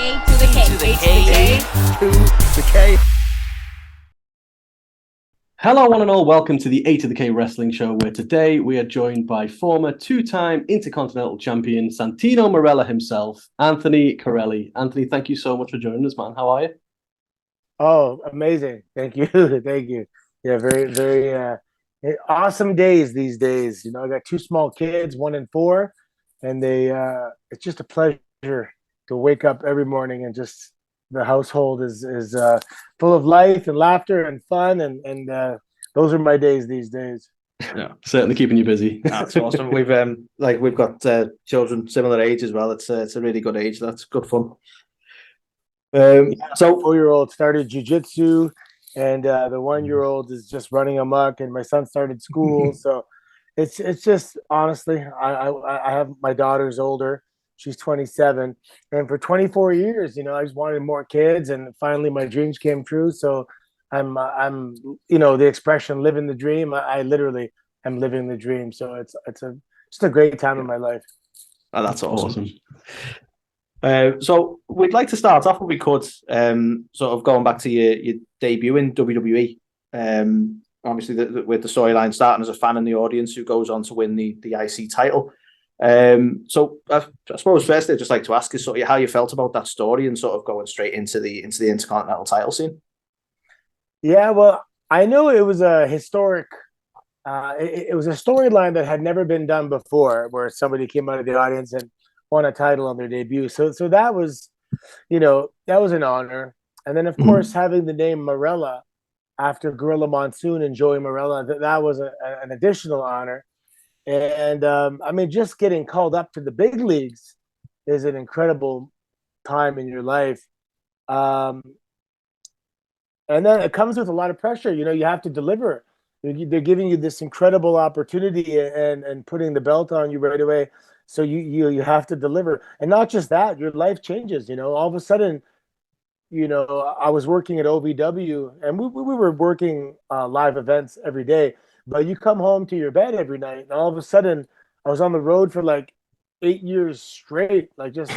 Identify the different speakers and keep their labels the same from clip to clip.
Speaker 1: A to the K.
Speaker 2: to the K.
Speaker 3: To the K.
Speaker 4: Hello, one and all. Welcome to the A to the K Wrestling Show, where today we are joined by former two-time Intercontinental Champion Santino Marella himself, Anthony Corelli. Anthony, thank you so much for joining us, man. How are you?
Speaker 3: Oh, amazing. Thank you. Thank you. Yeah, very awesome days these days. You know, I got two small kids, 1 and 4, and it's just a pleasure to wake up every morning and just the household is full of life and laughter and fun and those are my days these days.
Speaker 4: Yeah, certainly keeping you busy.
Speaker 2: That's awesome. We've got children similar age as well. It's a really good age. That's good fun.
Speaker 3: So 4-year-old started jiu-jitsu and the 1-year-old is just running amok, and my son started school. So it's just honestly, I have my daughter's older. She's 27, and for 24 years, you know, I just wanted more kids, and finally my dreams came true. So I'm the expression "living the dream." I literally am living the dream. So it's just a great time in my life.
Speaker 2: Oh, that's awesome. So we'd like to start off, if we could, sort of going back to your debut in WWE. Obviously, with the storyline starting as a fan in the audience who goes on to win the IC title. So I suppose firstly, I'd just like to ask you sort of how you felt about that story and sort of going straight into the Intercontinental title scene.
Speaker 3: Yeah, well, I know it was a historic. It was a storyline that had never been done before, where somebody came out of the audience and won a title on their debut. So that was, that was an honor. And then, of course, having the name Marella after Gorilla Monsoon and Joey Marella, that was an additional honor. And I mean, just getting called up to the big leagues is an incredible time in your life. And then it comes with a lot of pressure. You know, you have to deliver. They're giving you this incredible opportunity and putting the belt on you right away. So you have to deliver. And not just that, your life changes. You know, all of a sudden, I was working at OVW, and we were working live events every day. But you come home to your bed every night, and all of a sudden, I was on the road for like 8 years straight. Like, just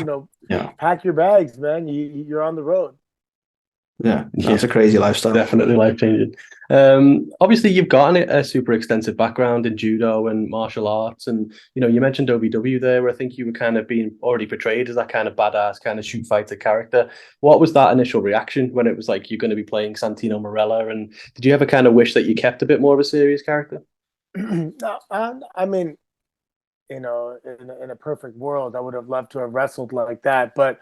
Speaker 3: pack your bags, man. You're on the road.
Speaker 2: Yeah, it's a crazy lifestyle.
Speaker 4: Definitely life-changing. Obviously, you've got a super extensive background in judo and martial arts, and you mentioned OVW there, where I think you were kind of being already portrayed as that kind of badass, kind of shoot fighter character. What was that initial reaction when it was like you're going to be playing Santino Marella, and did you ever kind of wish that you kept a bit more of a serious character?
Speaker 3: No, I mean, in a perfect world, I would have loved to have wrestled like that, but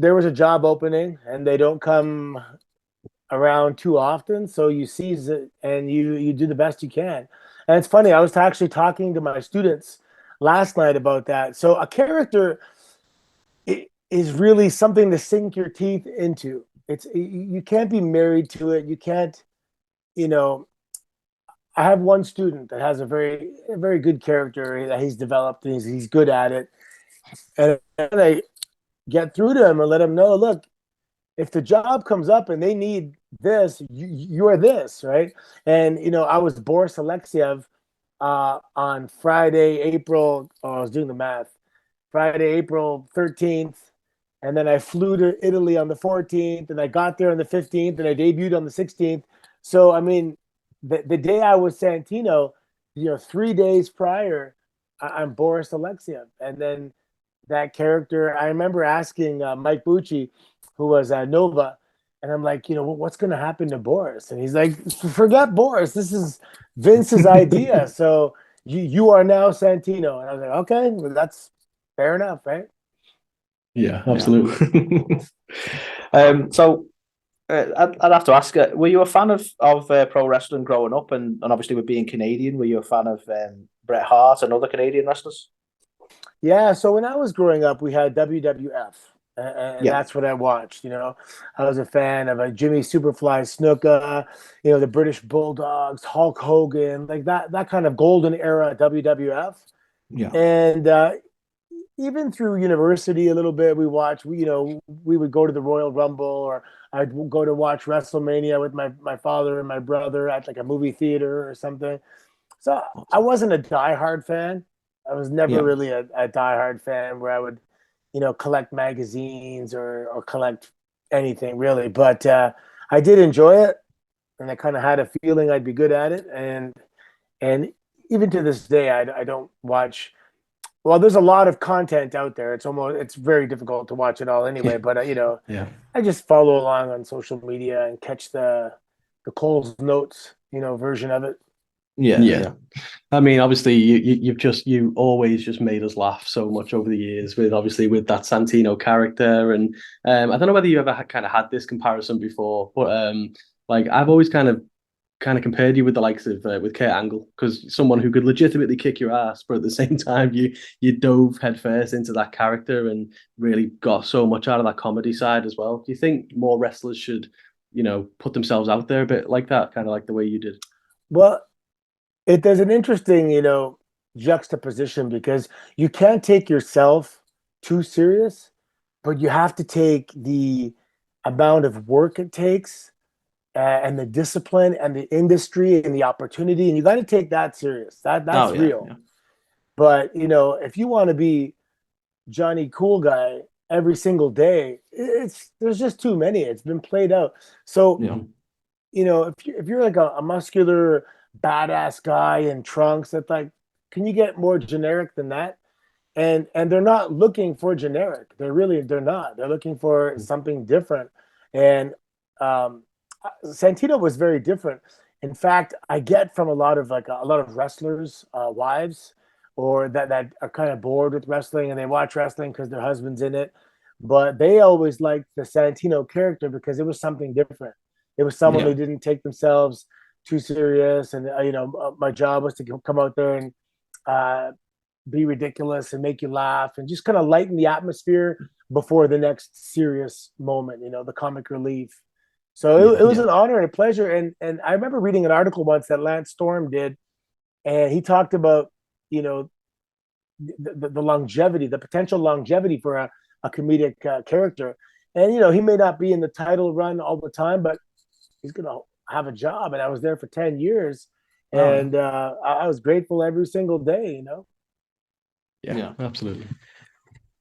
Speaker 3: there was a job opening, and they don't come around too often. So you seize it and you do the best you can. And it's funny, I was actually talking to my students last night about that. So a character is really something to sink your teeth into. You can't be married to it. You can't, I have one student that has a very good character that he's developed, and he's good at it. And I get through to him and let him know, look, if the job comes up and they need this, you're this, right? And I was Boris Alexiev on Friday, April. Oh, I was doing the math. Friday, April 13th, and then I flew to Italy on the 14th, and I got there on the 15th, and I debuted on the 16th. So I mean, the day I was Santino, 3 days prior, I'm Boris Alexiev, and then that character. I remember asking Mike Bucci, who was Nova, and I'm like, what's going to happen to Boris? And he's like, forget Boris. This is Vince's idea. So you are now Santino. And I was like, okay, well, that's fair enough, right?
Speaker 4: Yeah, absolutely.
Speaker 2: So I'd have to ask, were you a fan of pro wrestling growing up? And obviously with being Canadian, were you a fan of Bret Hart and other Canadian wrestlers?
Speaker 3: Yeah, so when I was growing up, we had WWF, and that's what I watched. I was a fan of Jimmy Superfly Snuka, the British Bulldogs, Hulk Hogan, like that kind of golden era WWF.
Speaker 2: Yeah.
Speaker 3: And even through university a little bit, we watched. We would go to the Royal Rumble, or I'd go to watch WrestleMania with my father and my brother at like a movie theater or something. So I wasn't a diehard fan. I was never really a diehard fan where I would, collect magazines or collect anything really. But I did enjoy it, and I kind of had a feeling I'd be good at it. And even to this day, I don't watch. Well, there's a lot of content out there. It's very difficult to watch it all anyway. But
Speaker 4: Yeah.
Speaker 3: I just follow along on social media and catch the Cole's Notes, version of it.
Speaker 2: Yeah,
Speaker 4: Yeah.
Speaker 2: yeah.
Speaker 4: I mean, obviously, you always just made us laugh so much over the years with that Santino character, and I don't know whether you ever kind of had this comparison before, but like I've always kind of compared you with the likes of with Kurt Angle, because someone who could legitimately kick your ass, but at the same time you dove headfirst into that character and really got so much out of that comedy side as well. Do you think more wrestlers should, put themselves out there a bit like that, kind of like the way you did?
Speaker 3: Well, there's an interesting, juxtaposition because you can't take yourself too serious, but you have to take the amount of work it takes and the discipline and the industry and the opportunity, and you got to take that serious. That's
Speaker 2: Oh yeah,
Speaker 3: real.
Speaker 2: yeah.
Speaker 3: But if you want to be Johnny Cool Guy every single day, there's just too many. It's been played out. So
Speaker 2: Yeah.
Speaker 3: if you're like a muscular badass guy in trunks, that's like, can you get more generic than that? And they're not looking for generic. They're not. They're looking for something different. And um, Santino was very different. In fact, I get from a lot of wrestlers' wives, or that are kind of bored with wrestling and they watch wrestling because their husband's in it. But they always liked the Santino character because it was something different. It was someone
Speaker 2: Yeah.
Speaker 3: who didn't take themselves too serious, and my job was to come out there and uh, be ridiculous and make you laugh and just kind of lighten the atmosphere before the next serious moment. The comic relief. So
Speaker 2: Yeah.
Speaker 3: it was
Speaker 2: Yeah.
Speaker 3: an honor and a pleasure. And I remember reading an article once that Lance Storm did, and he talked about you know the longevity, the potential longevity for a comedic character. And he may not be in the title run all the time, but he's gonna have a job. And I was there for 10 years,
Speaker 2: Oh yeah.
Speaker 3: and I was grateful every single day.
Speaker 4: Yeah,
Speaker 2: Yeah.
Speaker 4: absolutely.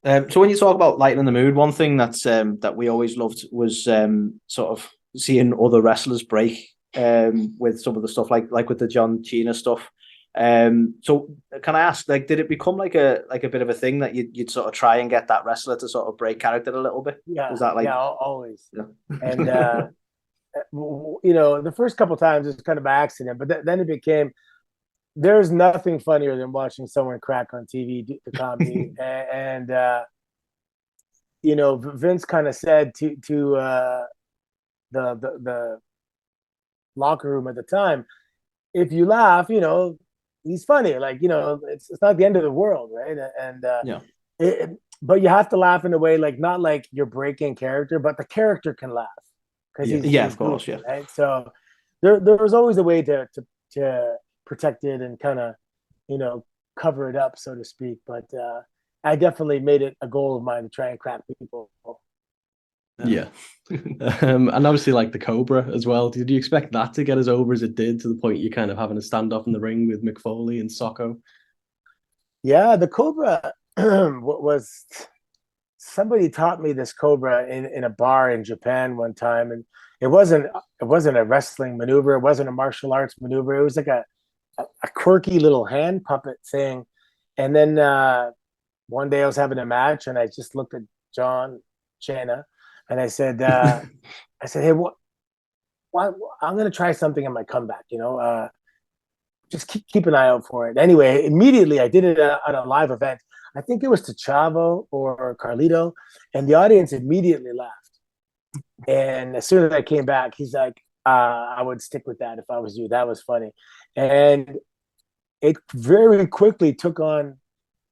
Speaker 2: So when you talk about lightening the mood, one thing that we always loved was sort of seeing other wrestlers break with some of the stuff like with the John Cena stuff. So can I ask, like, did it become like a bit of a thing that you'd sort of try and get that wrestler to sort of break character a little bit?
Speaker 3: Yeah,
Speaker 2: Was that like
Speaker 3: yeah, always. And
Speaker 2: yeah.
Speaker 3: the first couple times it was kind of by accident, but then it became, there's nothing funnier than watching someone crack on TV do the comedy. And Vince kind of said to the locker room at the time, if you laugh, he's funny. Like, it's not the end of the world, right? And
Speaker 2: Yeah.
Speaker 3: but you have to laugh in a way, like, not like you're breaking character, but the character can laugh because
Speaker 4: Yeah.
Speaker 2: Yeah,
Speaker 3: he's
Speaker 2: of course,
Speaker 3: goofy,
Speaker 2: yeah.
Speaker 3: right? So there was always a way to protect it and kind of you know cover it up, so to speak. But I definitely made it a goal of mine to try and crack people.
Speaker 4: Yeah. And obviously like the Cobra as well. Did you expect that to get as over as it did, to the point you're kind of having a standoff in the ring with Mick Foley and Socko?
Speaker 3: Yeah, the Cobra was, somebody taught me this Cobra in a bar in Japan one time, and it wasn't a wrestling maneuver, it wasn't a martial arts maneuver. It was like a quirky little hand puppet thing. And then one day I was having a match, and I just looked at John Chena, and I said, hey, what, I'm going to try something in my comeback. Just keep an eye out for it. Anyway, immediately I did it at a live event. I think it was to Chavo or Carlito, and the audience immediately laughed. And as soon as I came back, he's like, I would stick with that if I was you. That was funny. And it very quickly took on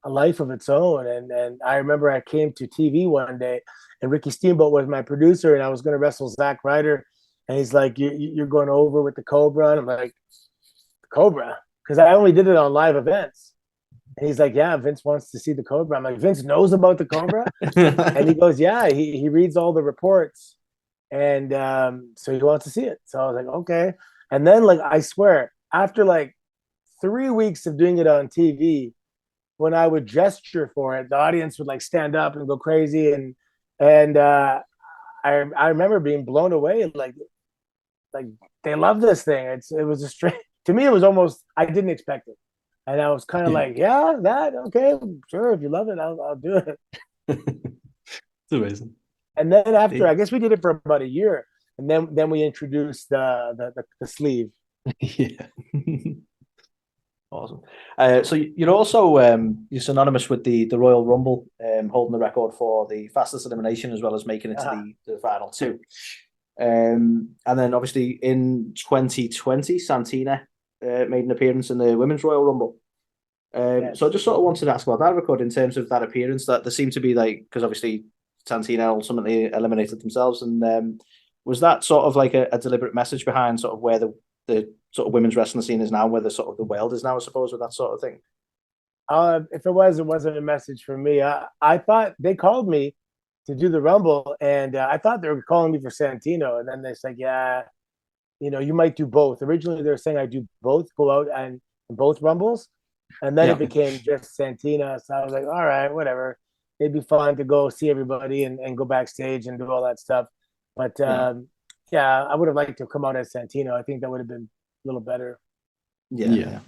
Speaker 3: a life of its own. And I remember I came to TV one day, and Ricky Steamboat was my producer, and I was going to wrestle Zack Ryder. And he's like, you're going over with the Cobra? And I'm like, Cobra? Because I only did it on live events. And he's like, yeah, Vince wants to see the Cobra. I'm like, Vince knows about the Cobra? And he goes, yeah, he reads all the reports. And so he wants to see it. So I was like, okay. And then, like, I swear, after like 3 weeks of doing it on TV, when I would gesture for it, the audience would like stand up and go crazy, and I remember being blown away, like they love this thing. It was a strange to me. It was almost I didn't expect it, and I was kind of
Speaker 4: Yeah.
Speaker 3: like, yeah, that okay, sure, if you love it, I'll do it.
Speaker 4: It's amazing.
Speaker 3: And then after,
Speaker 4: The-
Speaker 3: I guess we did it for about a year, and then we introduced the sleeve.
Speaker 4: yeah.
Speaker 2: Awesome. So you're also you're synonymous with the Royal Rumble, holding the record for the fastest elimination as well as making it to the final two. And then obviously in 2020, Santina made an appearance in the Women's Royal Rumble.
Speaker 3: Yes.
Speaker 2: So I just sort of wanted to ask about that record in terms of that appearance. That there seemed to be like because obviously Santina ultimately eliminated themselves, and was that sort of like a deliberate message behind sort of where the sort of women's wrestling scene is now, where the sort of the world is now, I suppose, with that sort of thing.
Speaker 3: If it wasn't a message for me. I thought they called me to do the Rumble, and I thought they were calling me for Santino, and then they said, yeah, you might do both. Originally, they were saying I do both, go out and both Rumbles, and then it became just Santina. So I was like, all right, whatever. It'd be fun to go see everybody and go backstage and do all that stuff. But yeah, I would have liked to come out as Santino. I think that would have been a little better.
Speaker 4: Yeah.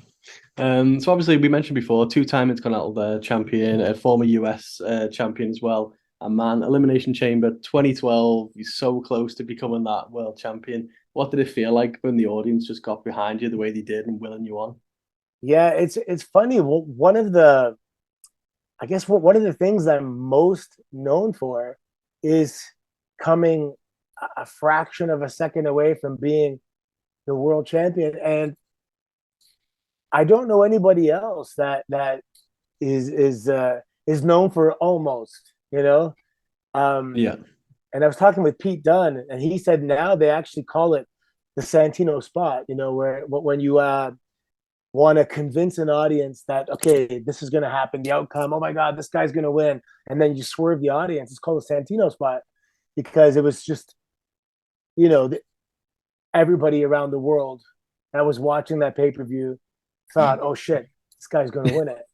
Speaker 4: So obviously we mentioned before, two-time Intercontinental champion, a former US champion as well. And man, Elimination Chamber 2012, he's so close to becoming that world champion. What did it feel like when the audience just got behind you the way they did and willing you on?
Speaker 3: Yeah, it's funny. One of the, I guess one of the things I'm most known for is coming a fraction of a second away from being the world champion, and I don't know anybody else that is known for almost,
Speaker 4: Yeah.
Speaker 3: And I was talking with Pete Dunne, and he said now they actually call it the Santino spot, where when you want to convince an audience that, okay, this is going to happen, the outcome, oh my God, this guy's going to win. And then you swerve the audience. It's called the Santino spot because it was just, everybody around the world that was watching that pay-per-view thought, oh shit, this guy's going to win it.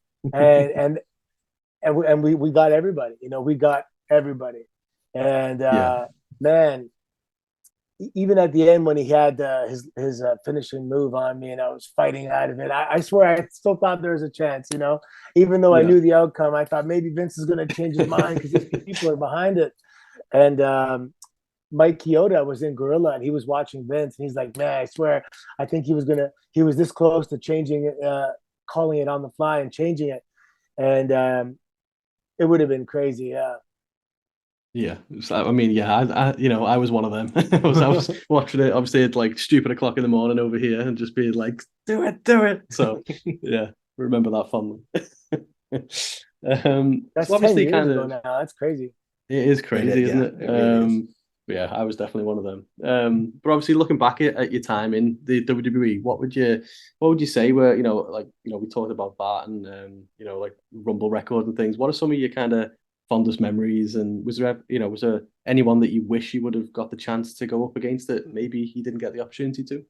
Speaker 3: And we got everybody, we got everybody. And man, even at the end when he had his finishing move on me and I was fighting out of it, I swear I still thought there was a chance, even though I knew the outcome. I thought maybe Vince is going to change his mind because people are behind it. And Mike Chioda was in Gorilla and he was watching Vince and he's like, man, I swear, I think he was this close to changing it, calling it on the fly and changing it. And it would have been crazy. Yeah.
Speaker 4: Yeah, I mean, yeah, I was one of them. I was watching it, obviously, at like stupid o'clock in the morning over here, and just being like, "Do it!" So, yeah, remember that fondly.
Speaker 3: That's
Speaker 4: so obviously
Speaker 3: 10 years
Speaker 4: kind
Speaker 3: ago
Speaker 4: of
Speaker 3: now. That's crazy.
Speaker 4: it is crazy, isn't it?
Speaker 2: It really is.
Speaker 4: Yeah, I was definitely one of them. But obviously, looking back at your time in the WWE, what would you say were we talked about that and like Rumble record and things. What are some of your kind of fondest memories? And was there anyone that you wish you would have got the chance to go up against that maybe you didn't get the opportunity to?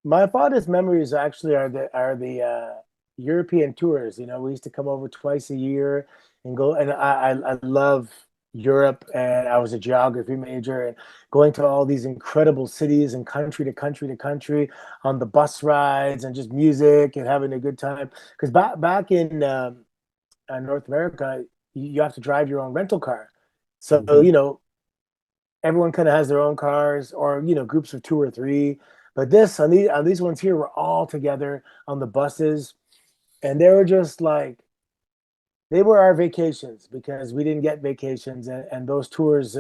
Speaker 3: My fondest memories actually are the European tours. We used to come over twice a year and go, and I love Europe, and I was a geography major, and going to all these incredible cities and country to country to country on the bus rides and just music and having a good time. Because back in North America, you have to drive your own rental car. So, everyone kind of has their own cars or, groups of two or three. But on these ones here, we're all together on the buses. And they were just like, they were our vacations because we didn't get vacations. And those tours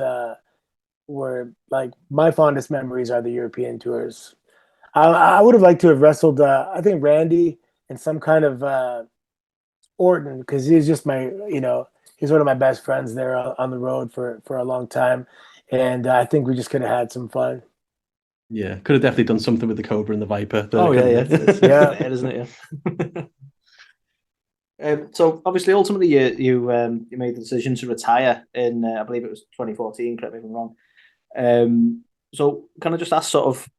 Speaker 3: were like, my fondest memories are the European tours. I would have liked to have wrestled, I think, Randy in some kind of Orton, because he's just he's one of my best friends there on the road for a long time, and I think we just could have had some fun.
Speaker 4: Yeah, could have definitely done something with the Cobra and the Viper.
Speaker 2: It's
Speaker 3: Yeah.
Speaker 2: isn't it? So obviously, ultimately, you made the decision to retire in I believe it was 2014. Correct me if I'm wrong. So can I just ask sort of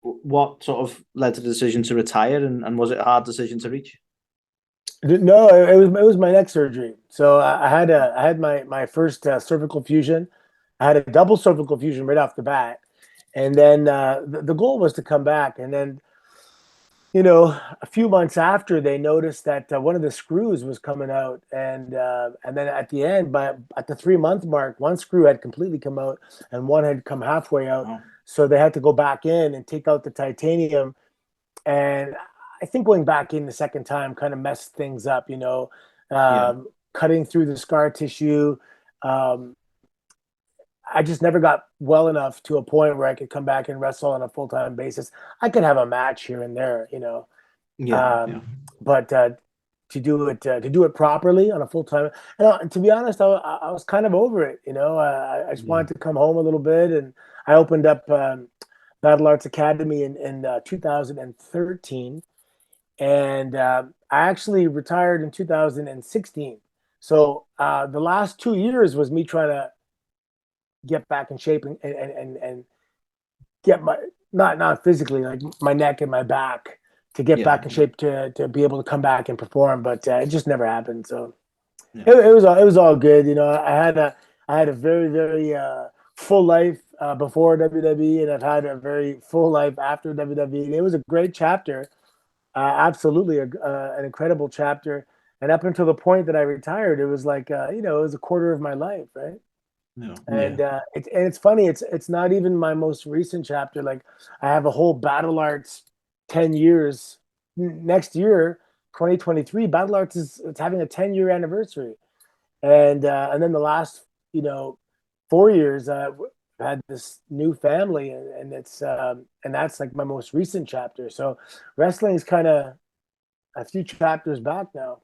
Speaker 2: what sort of led to the decision to retire, and was it a hard decision to reach?
Speaker 3: No, it was my neck surgery. So I had my first cervical fusion. I had a double cervical fusion right off the bat, and then the goal was to come back. And then a few months after, they noticed that one of the screws was coming out, and then at the end, but at the 3 month mark, one screw had completely come out, and one had come halfway out.
Speaker 2: Oh,
Speaker 3: So they had to go back in and take out the titanium. And I think going back in the second time kind of messed things up.
Speaker 2: yeah,
Speaker 3: Cutting through the scar tissue. Um, I just never got well enough to a point where I could come back and wrestle on a full time basis. I could have a match here and there.
Speaker 2: yeah, yeah,
Speaker 3: Um, but to do it properly on a full time, and to be honest, I was kind of over it. I just
Speaker 4: Yeah.
Speaker 3: wanted to come home a little bit, and I opened up Battle Arts Academy in 2013, and I actually retired in 2016. So the last 2 years was me trying to get back in shape and get my not physically, like my neck and my back, to get
Speaker 2: yeah,
Speaker 3: back in shape to be able to come back and perform, but it just never happened. So
Speaker 2: yeah,
Speaker 3: it was all good. I had a very very full life before WWE, and I've had a very full life after WWE. And it was a great chapter, absolutely an incredible chapter. And up until the point that I retired, it was like it was a quarter of my life, right?
Speaker 2: yeah,
Speaker 4: Yeah.
Speaker 3: And it's funny. It's not even my most recent chapter. Like I have a whole Battle Arts 10 years next year, 2023. Battle Arts it's having a 10-year anniversary, and then the last 4 years I've had this new family, and that's like my most recent chapter. So wrestling's kind of a few chapters back now.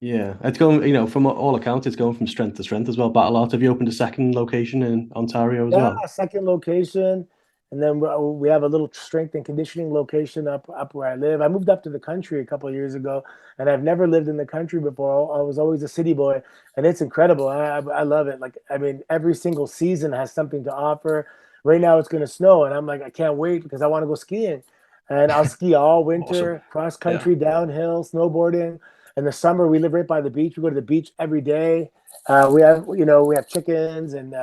Speaker 4: Yeah, it's going, from all accounts, it's going from strength to strength as well. Battle Art, have you opened a second location in Ontario as
Speaker 3: Yeah,
Speaker 4: well?
Speaker 3: second location, and then we have a little strength and conditioning location up where I live. I moved up to the country a couple of years ago, and I've never lived in the country before. I was always a city boy, and it's incredible. I love it. Like I mean, every single season has something to offer. Right now it's going to snow, and I'm like, I can't wait because I want to go skiing, and I'll ski all
Speaker 2: awesome.
Speaker 3: winter, cross
Speaker 2: Yeah,
Speaker 3: country, downhill, snowboarding. In the summer, we live right by the beach. We go to the beach every day. We have chickens, and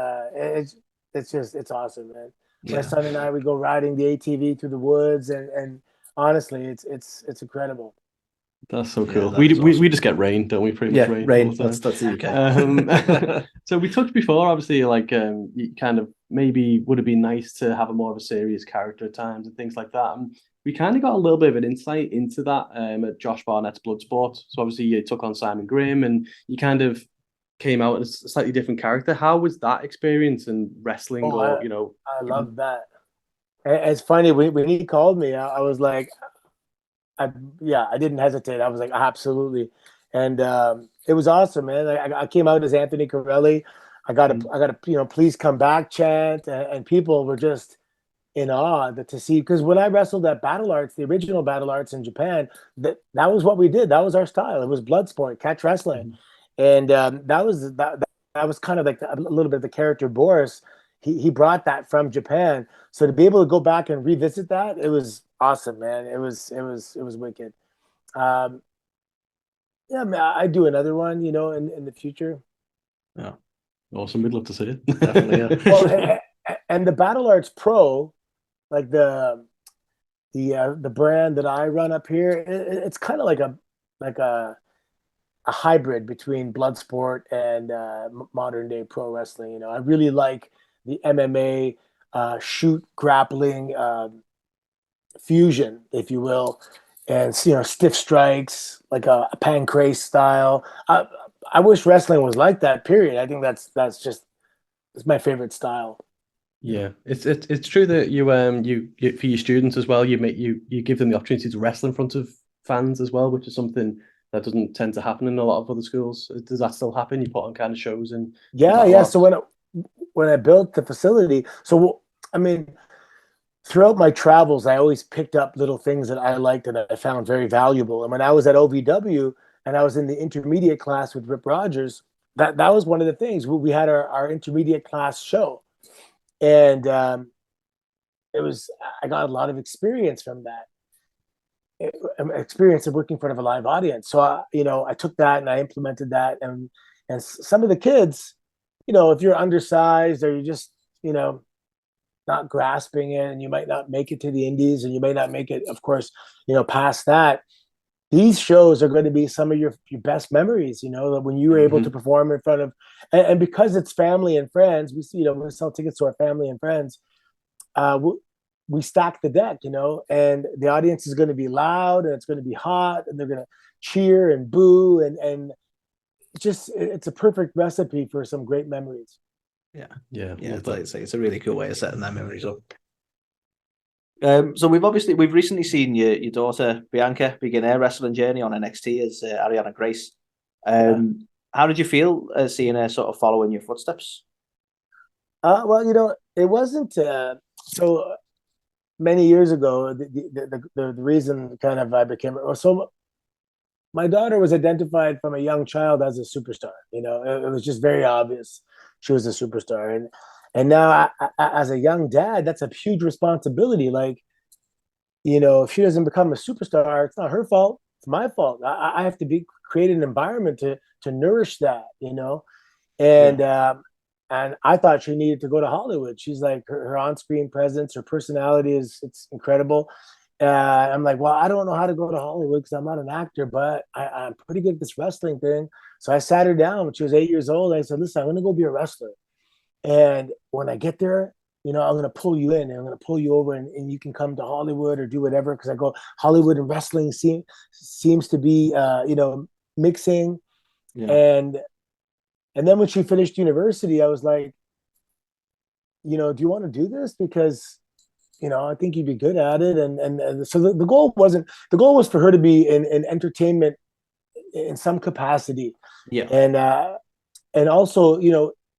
Speaker 3: it's awesome, man. My
Speaker 2: yeah,
Speaker 3: son and I, we go riding the ATV through the woods, and honestly, it's incredible.
Speaker 4: That's so
Speaker 2: yeah.
Speaker 4: cool.
Speaker 2: That is
Speaker 4: We
Speaker 2: awesome.
Speaker 4: just get rain, don't we? Pretty much
Speaker 2: Yeah,
Speaker 4: rain all
Speaker 2: rain.
Speaker 4: the time.
Speaker 2: That's the
Speaker 4: Um,
Speaker 2: UK.
Speaker 4: so we talked before, obviously, like you kind of maybe would have been nice to have a more of a serious character at times and things like that. And we kind of got a little bit of an insight into that at Josh Barnett's Bloodsport. So obviously you took on Simon Grimm and you kind of came out as a slightly different character. How was that experience and wrestling
Speaker 3: Oh,
Speaker 4: or,
Speaker 3: I
Speaker 4: even
Speaker 3: love that. It's funny when he called me, I was like, I yeah, I didn't hesitate. I was like, absolutely, and it was awesome, man. I came out as Anthony Corelli. I got a please come back chant, and people were just in awe to see, because when I wrestled at Battle Arts, the original Battle Arts in Japan, that was what we did. That was our style. It was blood sport, catch wrestling, and that was kind of like a little bit of the character Boris. He brought that from Japan, so to be able to go back and revisit that, it was awesome, man. It was wicked. Um, yeah, man, I do another one, in the future.
Speaker 2: Yeah,
Speaker 4: awesome. We'd love to see
Speaker 2: definitely. Yeah,
Speaker 3: Well,
Speaker 4: it.
Speaker 3: and the Battle Arts Pro, like the brand that I run up here, it's kind of like a hybrid between Bloodsport and modern day pro wrestling. I really like the MMA shoot grappling fusion, if you will, and stiff strikes like a pancrase style. I wish wrestling was like that. Period. I think that's just it's my favorite style.
Speaker 4: Yeah, it's true that you for your students as well, you give them the opportunity to wrestle in front of fans as well, which is something that doesn't tend to happen in a lot of other schools. Does that still happen? You put on kind of shows in
Speaker 3: Yeah,
Speaker 4: battle
Speaker 3: yeah. So
Speaker 4: arts?
Speaker 3: when I built the facility, so I mean, throughout my travels, I always picked up little things that I liked and I found very valuable. And when I was at OVW and I was in the intermediate class with Rip Rogers, that was one of the things. We had our intermediate class show, and it was I got a lot of experience from that. experience of working in front of a live audience. So I took that and I implemented that, and some of the kids, if you're undersized or you just not grasping it, and you might not make it to the indies, and you may not make it, of course, past that. These shows are going to be some of your best memories, when you were able to perform in front of, and because it's family and friends, we sell tickets to our family and friends. We stack the deck, and the audience is going to be loud, and it's going to be hot, and they're going to cheer and boo, and it's a perfect recipe for some great memories.
Speaker 2: Yeah.
Speaker 4: It's
Speaker 2: a really cool way of setting their memories up. So we've recently seen your daughter Bianca begin her wrestling journey on NXT as Arianna Grace. How did you feel seeing her sort of follow in your footsteps?
Speaker 3: Well, it wasn't so many years ago. The reason kind of I became so. My daughter was identified from a young child as a superstar. It was just very obvious she was a superstar, and now as a young dad, that's a huge responsibility. Like, if she doesn't become a superstar, it's not her fault. It's my fault. I have to create an environment to nourish that. And I thought she needed to go to Hollywood. She's like, her on-screen presence, her personality it's incredible. I'm like, well, I don't know how to go to Hollywood because I'm not an actor, but I'm pretty good at this wrestling thing. So I sat her down when she was 8 years old. I said, listen, I'm going to go be a wrestler. And when I get there, I'm going to pull you in, and I'm going to pull you over, and you can come to Hollywood or do whatever. Because I go, Hollywood and wrestling seems to be, mixing. Yeah. And then when she finished university, I was like, do you want to do this? Because, I think you'd be good at it. And so the goal was for her to be in entertainment in some capacity.
Speaker 2: Yeah.
Speaker 3: And also,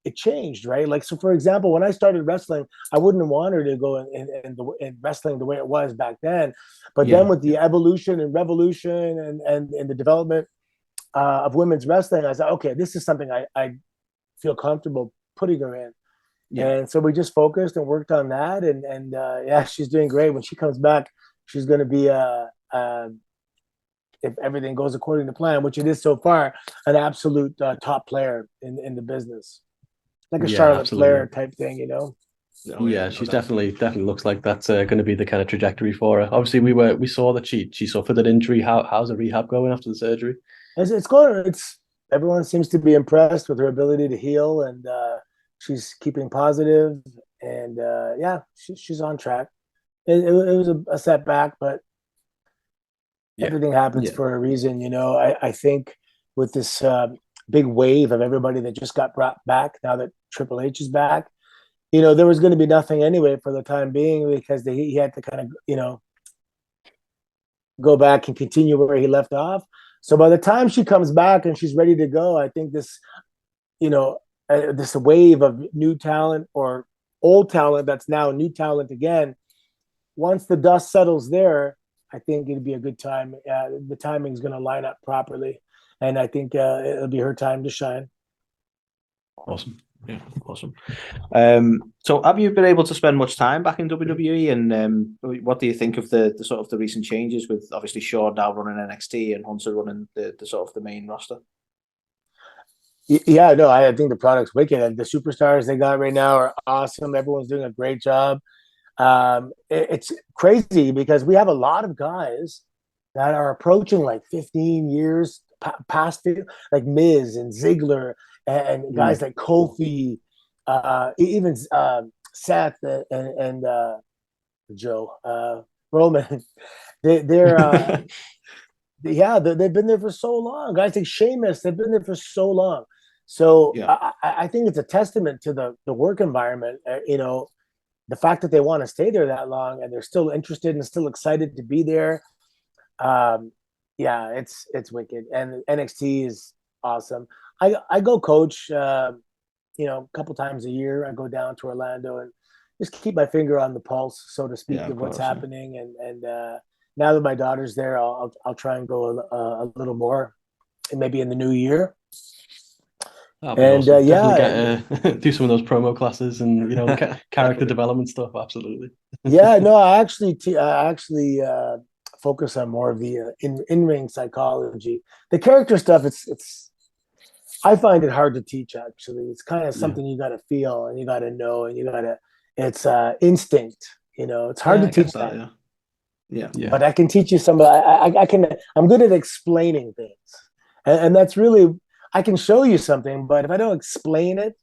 Speaker 3: it changed, right? Like, so for example, when I started wrestling, I wouldn't want her to go in wrestling the way it was back then. But then with the evolution and revolution and the development of women's wrestling, I said, okay, this is something I feel comfortable putting her in. Yeah. And so we just focused and worked on that. And she's doing great. When she comes back, she's going to be, if everything goes according to plan, which it is so far, an absolute top player in the business. Like a Charlotte Flair type thing,
Speaker 4: She's definitely looks like that's going to be the kind of trajectory for her. Obviously, we saw that she suffered an injury. How's the rehab going after the surgery?
Speaker 3: It's going. Everyone seems to be impressed with her ability to heal, and she's keeping positive, and she's on track. It was a setback, but everything happens for a reason. I think with this big wave of everybody that just got brought back now that Triple H is back, there was going to be nothing anyway for the time being, because he had to kind of go back and continue where he left off. So by the time she comes back and she's ready to go, I think this wave of new talent or old talent that's now new talent again, once the dust settles there, I think it'd be a good time. The timing's going to line up properly, and I think it'll be her time to shine.
Speaker 2: Awesome. Yeah, awesome. So have you been able to spend much time back in WWE, and what do you think of the sort of the recent changes with obviously Shawn now running NXT and Hunter running the sort of the main roster?
Speaker 3: Yeah, no, I think the product's wicked, and the superstars they got right now are awesome. Everyone's doing a great job. It's crazy because we have a lot of guys that are approaching like 15 years past, like Miz and Ziggler and guys like Kofi, even Seth and Joe Roman. They've been there for so long. Guys like Sheamus, they've been there for so long. So I think it's a testament to the work environment. The fact that they want to stay there that long and they're still interested and still excited to be there. It's wicked. And NXT is awesome. I go coach, a couple times a year. I go down to Orlando and just keep my finger on the pulse, so to speak, of what's happening. And now that my daughter's there, I'll try and go a little more, and maybe in the new year.
Speaker 4: And awesome. Definitely do some of those promo classes and character development stuff. Absolutely.
Speaker 3: I actually focus on more of the in-ring psychology. The character stuff, it's I find it hard to teach. Actually, it's kind of something you got to feel and you got to know and it's instinct. It's hard
Speaker 2: Yeah,
Speaker 3: to
Speaker 2: I
Speaker 3: teach
Speaker 2: guess that.
Speaker 3: that.
Speaker 2: Yeah.
Speaker 3: But I can teach you some. I'm good at explaining things, and that's really I can show you something, but if I don't explain it,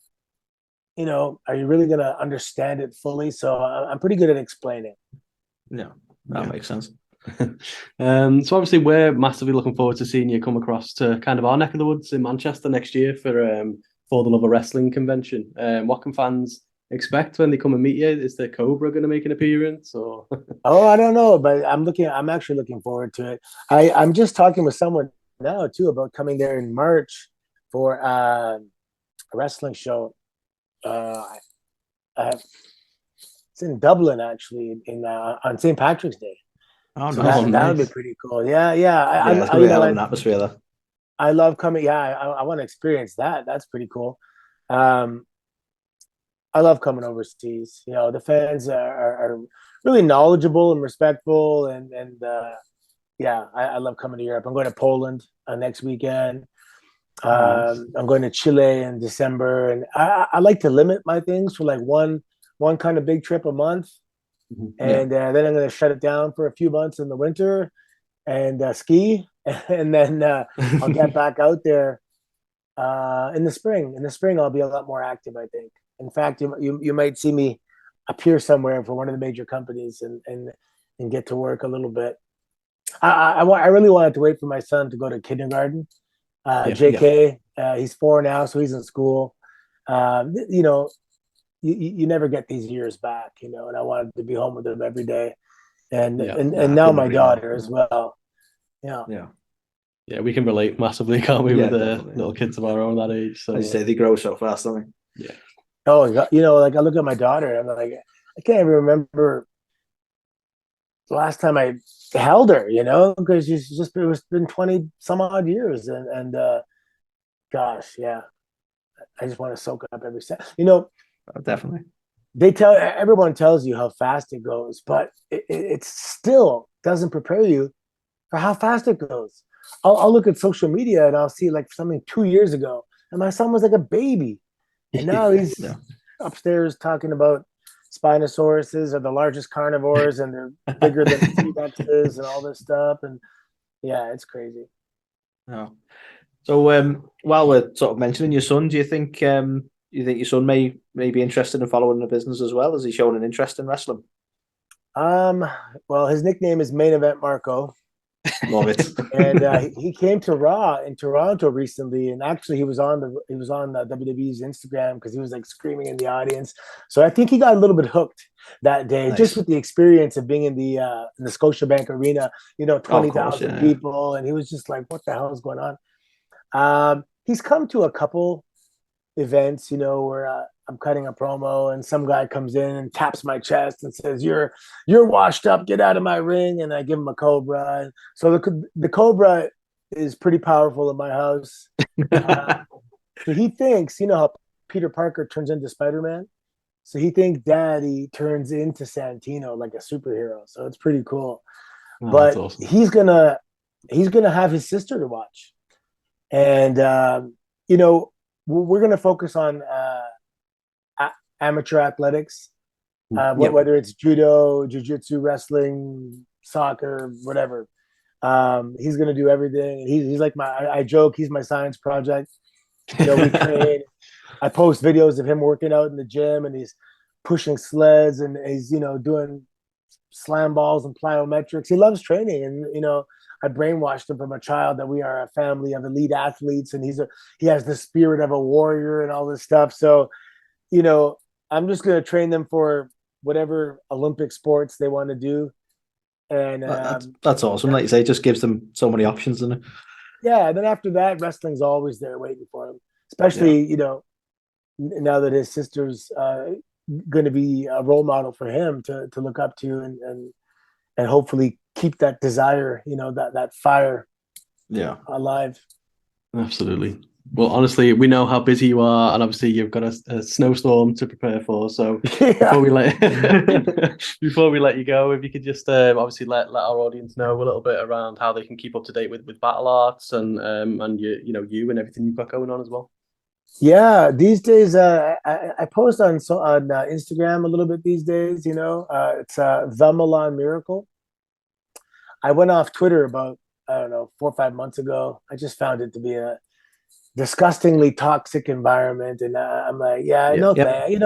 Speaker 3: are you really going to understand it fully? So I'm pretty good at explaining.
Speaker 2: Yeah, that makes sense.
Speaker 4: So obviously we're massively looking forward to seeing you come across to kind of our neck of the woods in Manchester next year for the Love of Wrestling convention. What can fans expect when they come and meet you? Is the Cobra going to make an appearance or?
Speaker 3: Oh, I don't know, but I'm actually looking forward to it. I'm just talking with someone now too about coming there in March for a wrestling show. It's in Dublin actually on St. Patrick's Day.
Speaker 2: Oh,
Speaker 3: So
Speaker 2: nice.
Speaker 3: that would be pretty cool. Yeah.
Speaker 2: It's gonna be a hell of an atmosphere there.
Speaker 3: I love coming. Yeah, I want to experience that. That's pretty cool. I love coming overseas. The fans are really knowledgeable and respectful, and I love coming to Europe. I'm going to Poland next weekend. I'm going to Chile in December, and I like to limit my things for like one kind of big trip a month, and then I'm going to shut it down for a few months in the winter and ski, and then I'll get back out there in the spring. In the spring, I'll be a lot more active, I think. In fact, you might see me appear somewhere for one of the major companies and get to work a little bit. I really wanted to wait for my son to go to kindergarten. JK, he's 4 now, so he's in school. You never get these years back, and I wanted to be home with him every day. And now my daughter as well.
Speaker 4: Yeah, we can relate massively, can't we, with little kids of our own that age. So
Speaker 2: as you say, they grow so fast, don't they?
Speaker 4: Yeah.
Speaker 3: Oh, like I look at my daughter, I'm like, I can't even remember the last time I held her, because it's been 20 some odd years, and gosh, yeah, I just want to soak up every second.
Speaker 2: Definitely.
Speaker 3: Everyone tells you how fast it goes, but it still doesn't prepare you for how fast it goes. I'll look at social media and I'll see like something 2 years ago, and my son was like a baby, and now he's upstairs talking about Spinosauruses are the largest carnivores and they're bigger than T-Rexes and all this stuff, and yeah, it's crazy.
Speaker 2: Oh. So while we're sort of mentioning your son, do you think your son may be interested in following the business as well? Has he shown an interest in wrestling?
Speaker 3: Well, his nickname is Main Event Marco.
Speaker 2: Love it.
Speaker 3: And he came to Raw in Toronto recently, and actually he was on the WWE's Instagram because he was like screaming in the audience. So I think he got a little bit hooked that day, just with the experience of being in the Scotiabank Arena, 20,000 people, and he was just like, "What the hell is going on?" He's come to a couple events, where I'm cutting a promo and some guy comes in and taps my chest and says, "You're washed up. Get out of my ring." And I give him a Cobra. And so the Cobra is pretty powerful in my house. So he thinks, how Peter Parker turns into Spider-Man. So he thinks Daddy turns into Santino, like a superhero. So it's pretty cool. But awesome. he's gonna have his sister to watch, and we're gonna focus on amateur athletics, whether it's judo, jiu-jitsu, wrestling, soccer, whatever. He's going to do everything. He's like I joke, he's my science project. We train. I post videos of him working out in the gym, and he's pushing sleds, and he's, doing slam balls and plyometrics. He loves training, and, I brainwashed him from a child that we are a family of elite athletes, and he has the spirit of a warrior and all this stuff. So, I'm just going to train them for whatever Olympic sports they want to do. And
Speaker 2: that's awesome. Like you say, it just gives them so many options, doesn't it?
Speaker 3: Yeah. And then after that, wrestling's always there waiting for him, especially, now that his sister's going to be a role model for him to look up to and hopefully keep that desire, that fire alive.
Speaker 4: Absolutely. Well, honestly, we know how busy you are, and obviously you've got a snowstorm to prepare for. So
Speaker 3: Yeah.
Speaker 4: before we let before we let you go, if you could just obviously let our audience know a little bit around how they can keep up to date with Battle Arts and you and everything you've got going on as well.
Speaker 3: Yeah, these days I post on Instagram a little bit these days. It's the Milan Miracle. I went off Twitter about, I don't know, 4 or 5 months ago. I just found it to be a disgustingly toxic environment, and I'm like, yeah,
Speaker 4: Yeah.
Speaker 3: no,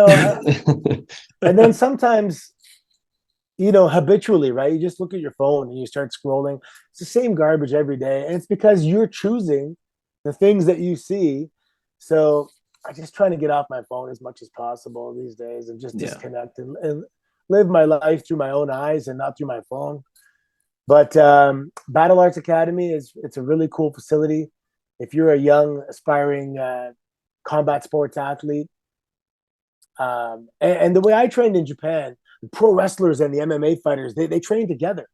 Speaker 2: Yep.
Speaker 3: and then sometimes, habitually, right? You just look at your phone and you start scrolling. It's the same garbage every day, and it's because you're choosing the things that you see. So I just trying to get off my phone as much as possible these days and just
Speaker 2: Yeah.
Speaker 3: disconnect and live my life through my own eyes and not through my phone. But Battle Arts Academy it's a really cool facility. If you're a young aspiring combat sports athlete, and the way I trained in Japan, the pro wrestlers and the MMA fighters they trained together,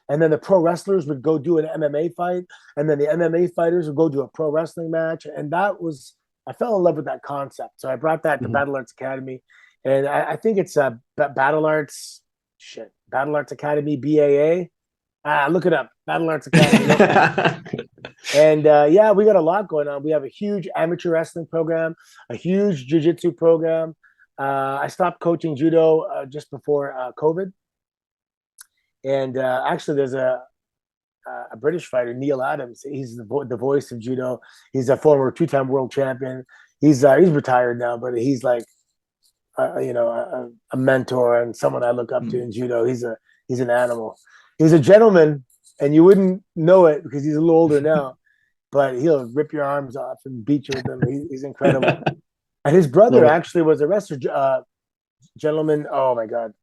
Speaker 3: and then the pro wrestlers would go do an MMA fight, and then the MMA fighters would go do a pro wrestling match, and that was I fell in love with that concept. So I brought that to Battle Arts Academy, and I think it's Battle Arts Battle Arts Academy BAA. Look it up, Battle Arts Academy. And yeah, we got a lot going on. We have a huge amateur wrestling program, a huge jiu-jitsu program. I stopped coaching judo just before COVID. And actually, there's a British fighter, Neil Adams. He's the voice of judo. He's a former 2-time world champion. He's retired now, but he's like, a mentor and someone I look up to in judo. He's an animal. He's a gentleman, and you wouldn't know it because he's a little older now. But he'll rip your arms off and beat you with them. He's incredible. And his brother actually was a wrestler, gentleman. Oh my God,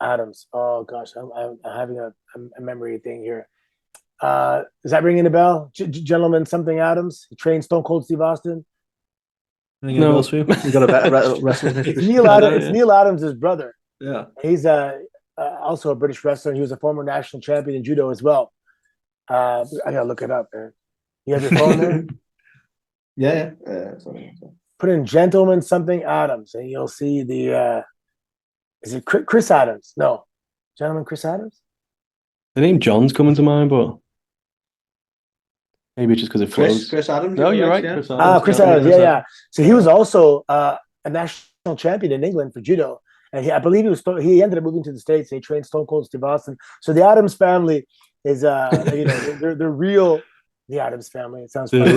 Speaker 3: Adams. Oh gosh, I'm having a memory thing here. Is that ringing a bell? Gentleman something Adams. He trained Stone Cold Steve Austin.
Speaker 4: No.
Speaker 2: You got a better wrestling history.
Speaker 3: It's Neil Adams' brother.
Speaker 2: Yeah.
Speaker 3: He's also a British wrestler. He was a former national champion in judo as well. I gotta look it up, man. You have your phone there?
Speaker 2: Yeah.
Speaker 3: Put in Gentleman something Adams, and you'll see the. Is it Chris Adams? No, Gentleman Chris Adams.
Speaker 4: The name John's coming to mind, but maybe just because it flows.
Speaker 2: Chris Adams.
Speaker 4: No, you're right.
Speaker 2: Yeah.
Speaker 4: Chris Adams.
Speaker 3: Chris Adams. Yeah. So he was also a national champion in England for judo, and I believe he ended up moving to the States. He trained Stone Cold Steve Austin. So the Adams family is they're real. The Adams family. It sounds funny,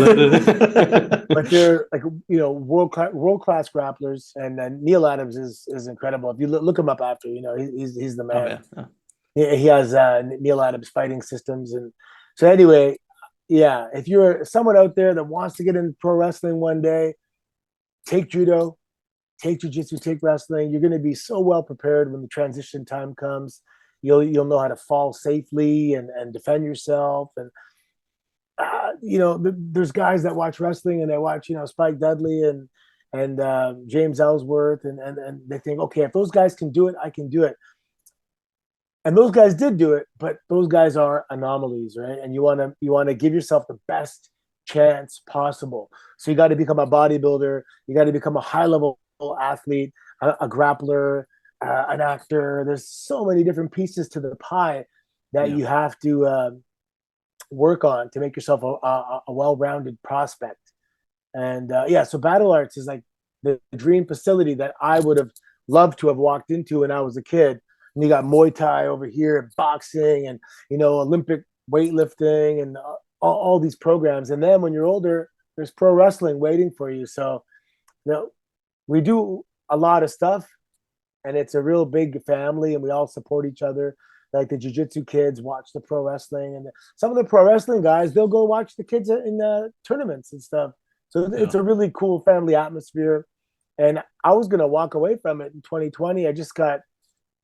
Speaker 3: but they're like world class grapplers, and Neil Adams is incredible. If you look him up after, he's the man.
Speaker 2: Oh, yeah.
Speaker 3: He has Neil Adams fighting systems, and so anyway, yeah. If you're someone out there that wants to get into pro wrestling one day, take judo, take jiu-jitsu, take wrestling. You're going to be so well prepared when the transition time comes. You'll know how to fall safely and defend yourself and. There's guys that watch wrestling and they watch, Spike Dudley and James Ellsworth and they think, okay, if those guys can do it, I can do it. And those guys did do it, but those guys are anomalies, right? And you want to give yourself the best chance possible. So you got to become a bodybuilder. You got to become a high level athlete, a grappler, an actor. There's so many different pieces to the pie that you have to work on to make yourself a well-rounded prospect. And so Battle Arts is like the dream facility that I would have loved to have walked into when I was a kid. And you got Muay Thai over here, boxing, and Olympic weightlifting, and all these programs. And then when you're older, there's pro wrestling waiting for you. So, we do a lot of stuff, and it's a real big family, and we all support each other. Like the jiu-jitsu kids watch the pro wrestling, and some of the pro wrestling guys, they'll go watch the kids in tournaments and stuff. So it's a really cool family atmosphere. And I was going to walk away from it in 2020. I just got,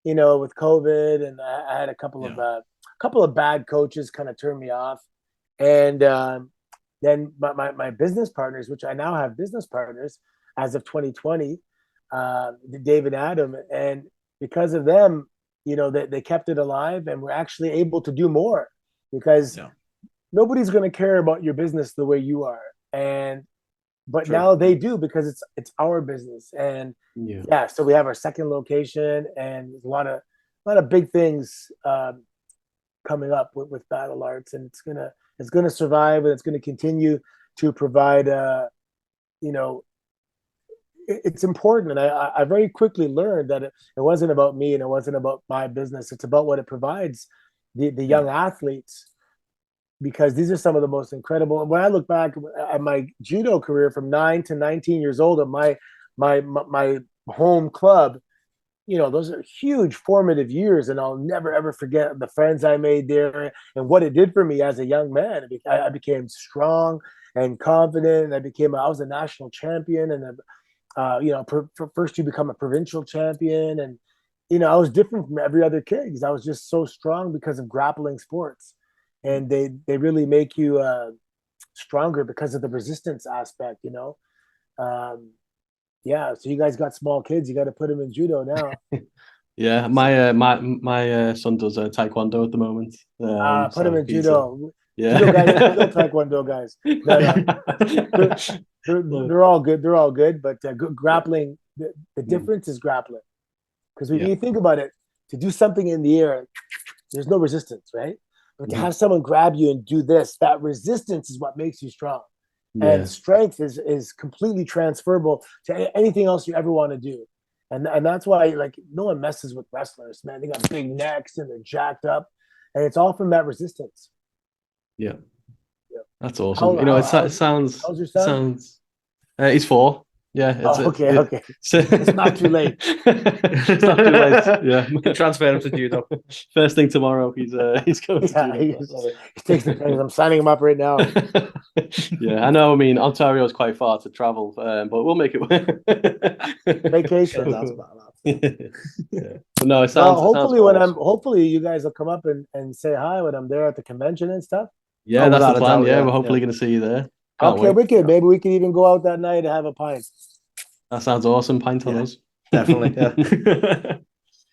Speaker 3: with COVID, and I had a couple of bad coaches kind of turn me off. And then my business partners, which I now have business partners as of 2020, Dave and Adam, and because of them, they kept it alive, and we're actually able to do more because nobody's going to care about your business the way you are. And but
Speaker 2: True.
Speaker 3: now they do because it's our business. And
Speaker 4: Yeah.
Speaker 3: so we have our second location, and a lot of big things coming up with Battle Arts, and it's gonna survive, and it's gonna continue to provide you know, it's important. And I very quickly learned that it wasn't about me and it wasn't about my business. It's about what it provides the young athletes, because these are some of the most incredible. When I look back at my judo career from 9 to 19 years old at my home club, those are huge formative years, and I'll never ever forget the friends I made there and what it did for me as a young man. I became strong and confident, and I was a national champion, and first you become a provincial champion, and I was different from every other kid because I was just so strong because of grappling sports, and they really make you stronger because of the resistance aspect. Yeah, so you guys got small kids, you got to put them in judo now.
Speaker 4: Yeah, my son does taekwondo at the moment.
Speaker 3: Put them in
Speaker 4: he's
Speaker 3: judo.
Speaker 4: yeah.
Speaker 3: Judo guys are real taekwondo guys. They're all good. They're all good, but grappling, the difference is grappling. Because when you think about it, to do something in the air, there's no resistance, right? But to have someone grab you and do this, that resistance is what makes you strong. And strength is completely transferable to anything else you ever want to do. And that's why, like, no one messes with wrestlers, man. They got big necks and they're jacked up. And it's all from that resistance.
Speaker 4: Yeah. That's awesome. It sounds.
Speaker 3: How's your son?
Speaker 4: He's 4. Yeah.
Speaker 3: Okay. It's not too late.
Speaker 4: It's not too late. Yeah.
Speaker 2: Transfer him to judo.
Speaker 4: First thing tomorrow, he's going to
Speaker 3: judo. He takes the pens. I'm signing him up right now.
Speaker 4: Yeah, I know. I mean, Ontario is quite far to travel, but we'll make it work.
Speaker 3: Vacation.
Speaker 4: Yeah. But no, it sounds.
Speaker 3: Hopefully you guys will come up and say hi when I'm there at the convention and stuff.
Speaker 4: Yeah, that's the plan. Yeah, we're hopefully going to see you there.
Speaker 3: Okay, wicked. Maybe we can even go out that night and have a pint.
Speaker 4: That sounds awesome. Pint on us.
Speaker 2: Definitely. Yeah.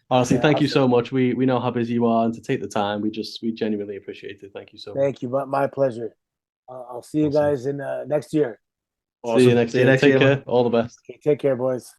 Speaker 4: Honestly, thank you so much. We know how busy you are, and to take the time, we genuinely appreciate it. Thank you so much.
Speaker 3: Thank you. My pleasure. I'll see you guys in next year.
Speaker 4: Awesome. See you next year. Take care. All the best.
Speaker 3: Okay, take care, boys.